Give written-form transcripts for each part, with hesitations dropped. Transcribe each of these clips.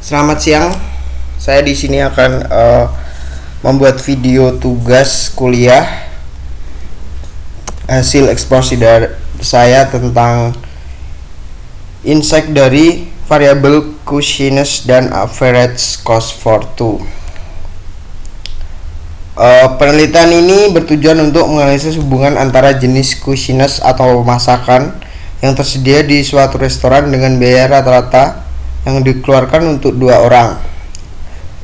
Selamat siang. Saya di sini akan membuat video tugas kuliah hasil eksplorasi dari saya tentang insight dari variabel cushiness dan average cost for two. Penelitian ini bertujuan untuk menganalisis hubungan antara jenis cushiness atau masakan yang tersedia di suatu restoran dengan biaya rata-rata yang dikeluarkan untuk dua orang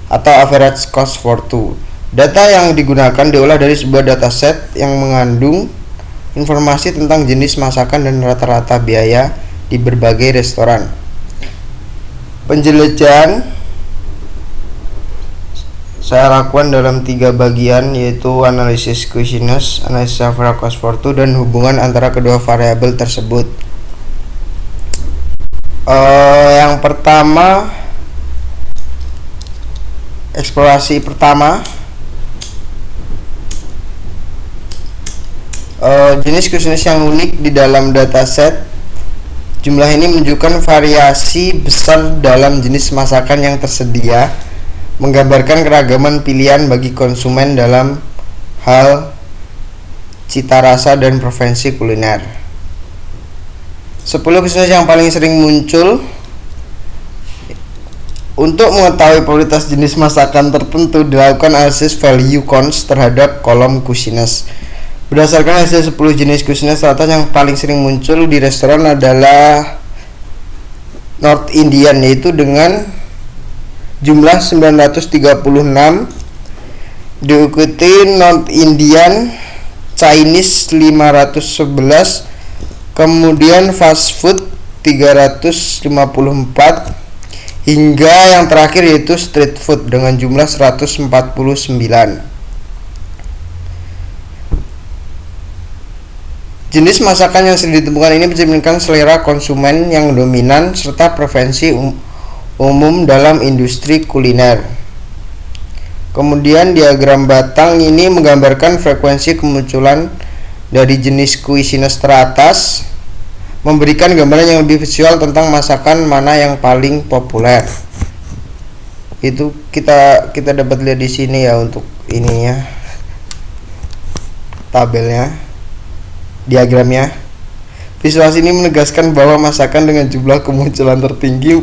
atau average cost for two. Data yang digunakan diolah dari sebuah dataset yang mengandung informasi tentang jenis masakan dan rata-rata biaya di berbagai restoran. Penjelajahan saya lakukan dalam 3 bagian, yaitu analisis cushiness, analisis average cost for two, dan hubungan antara kedua variabel tersebut. Yang pertama, eksplorasi pertama, jenis cushiness yang unik di dalam dataset. Jumlah ini menunjukkan variasi besar dalam jenis masakan yang tersedia, menggambarkan keragaman pilihan bagi konsumen dalam hal cita rasa dan preferensi kuliner. 10 cushiness yang paling sering muncul. Untuk mengetahui prioritas jenis masakan tertentu, dilakukan analisis value counts terhadap kolom cushiness. Berdasarkan hasil 10 jenis cushiness, rata yang paling sering muncul di restoran adalah North Indian, yaitu dengan jumlah 936, diikuti North Indian, Chinese 511, kemudian fast food 354, hingga yang terakhir yaitu street food dengan jumlah 149. Jenis masakan yang sering ditemukan ini mencerminkan selera konsumen yang dominan serta preferensi umum dalam industri kuliner. Kemudian diagram batang ini menggambarkan frekuensi kemunculan dari jenis cushiness teratas, memberikan gambaran yang lebih visual tentang masakan mana yang paling populer. Itu kita dapat lihat di sini ya, untuk ininya, tabelnya, diagramnya. Visualisasi ini menegaskan bahwa masakan dengan jumlah kemunculan tertinggi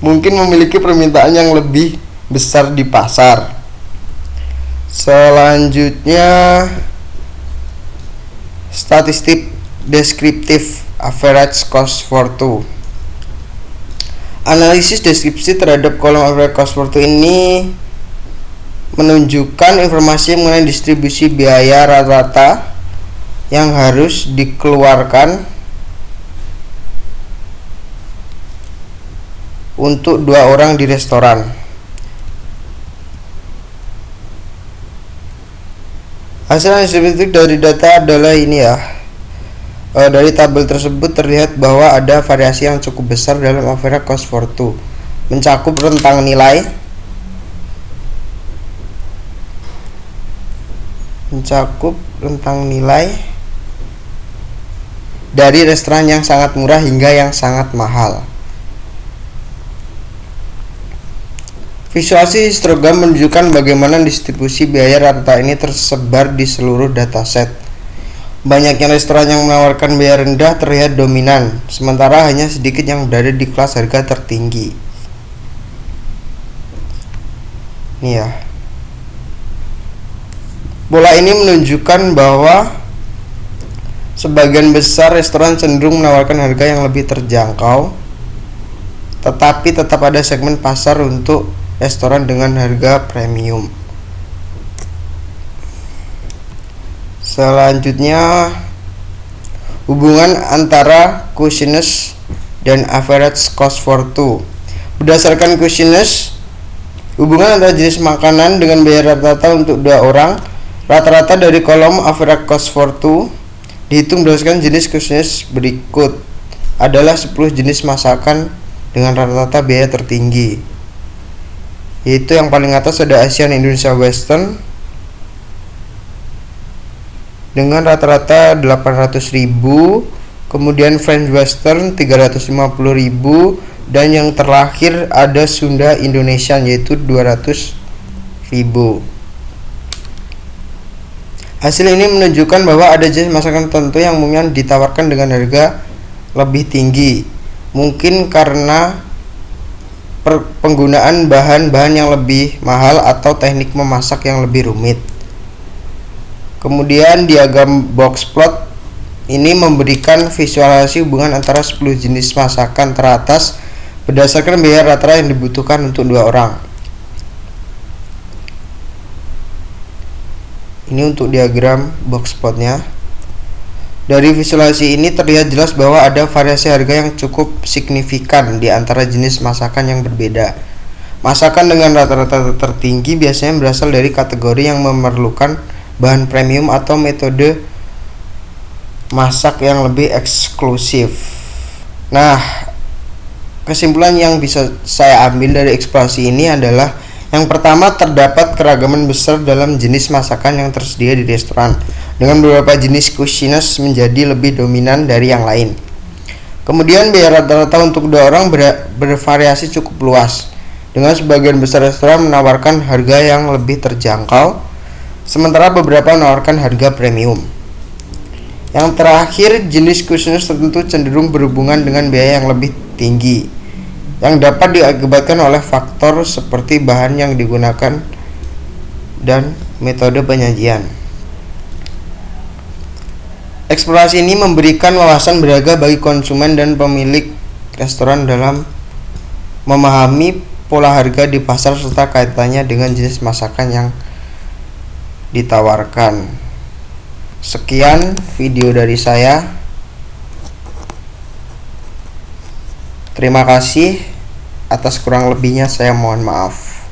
mungkin memiliki permintaan yang lebih besar di pasar. Selanjutnya, statistik deskriptif average cost for two. Analisis deskripsi terhadap kolom average cost for two ini menunjukkan informasi mengenai distribusi biaya rata-rata yang harus dikeluarkan untuk dua orang di restoran. Hasil analisis dari data adalah ini ya. Dari tabel tersebut terlihat bahwa ada variasi yang cukup besar dalam average cost for two, mencakup rentang nilai dari restoran yang sangat murah hingga yang sangat mahal. Visualisasi histogram menunjukkan bagaimana distribusi biaya rata ini tersebar di seluruh dataset. Banyaknya restoran yang menawarkan biaya rendah terlihat dominan, sementara hanya sedikit yang berada di kelas harga tertinggi. Ini ya. Bola ini menunjukkan bahwa sebagian besar restoran cenderung menawarkan harga yang lebih terjangkau, tetapi tetap ada segmen pasar untuk restoran dengan harga premium. Selanjutnya, hubungan antara cushiness dan average cost for two. Berdasarkan cushiness, hubungan antara jenis makanan dengan biaya rata-rata untuk dua orang, rata-rata dari kolom average cost for two dihitung berdasarkan jenis cushiness berikut adalah 10 jenis masakan dengan rata-rata biaya tertinggi, yaitu yang paling atas ada Asian, Indonesia, Western dengan rata-rata 800.000, kemudian French Western 350.000, dan yang terakhir ada Sunda Indonesian yaitu 200.000. Hasil ini menunjukkan bahwa ada jenis masakan tertentu yang umumnya ditawarkan dengan harga lebih tinggi, mungkin karena penggunaan bahan-bahan yang lebih mahal atau teknik memasak yang lebih rumit. Kemudian diagram box plot ini memberikan visualisasi hubungan antara 10 jenis masakan teratas berdasarkan biaya rata-rata yang dibutuhkan untuk 2 orang. Ini untuk diagram box plotnya. Dari visualisasi ini terlihat jelas bahwa ada variasi harga yang cukup signifikan di antara jenis masakan yang berbeda. Masakan dengan rata-rata tertinggi biasanya berasal dari kategori yang memerlukan bahan premium atau metode masak yang lebih eksklusif. Nah, kesimpulan yang bisa saya ambil dari eksplorasi ini adalah yang pertama, terdapat keragaman besar dalam jenis masakan yang tersedia di restoran, dengan beberapa jenis cuisines menjadi lebih dominan dari yang lain. Kemudian biaya rata-rata untuk 2 orang bervariasi cukup luas, dengan sebagian besar restoran menawarkan harga yang lebih terjangkau, sementara beberapa menawarkan harga premium. Yang terakhir, jenis cuisines tertentu cenderung berhubungan dengan biaya yang lebih tinggi, yang dapat diakibatkan oleh faktor seperti bahan yang digunakan dan metode penyajian. Eksplorasi ini memberikan wawasan berharga bagi konsumen dan pemilik restoran dalam memahami pola harga di pasar serta kaitannya dengan jenis masakan yang ditawarkan. Sekian video dari saya. Terima kasih. Atas kurang lebihnya saya mohon maaf.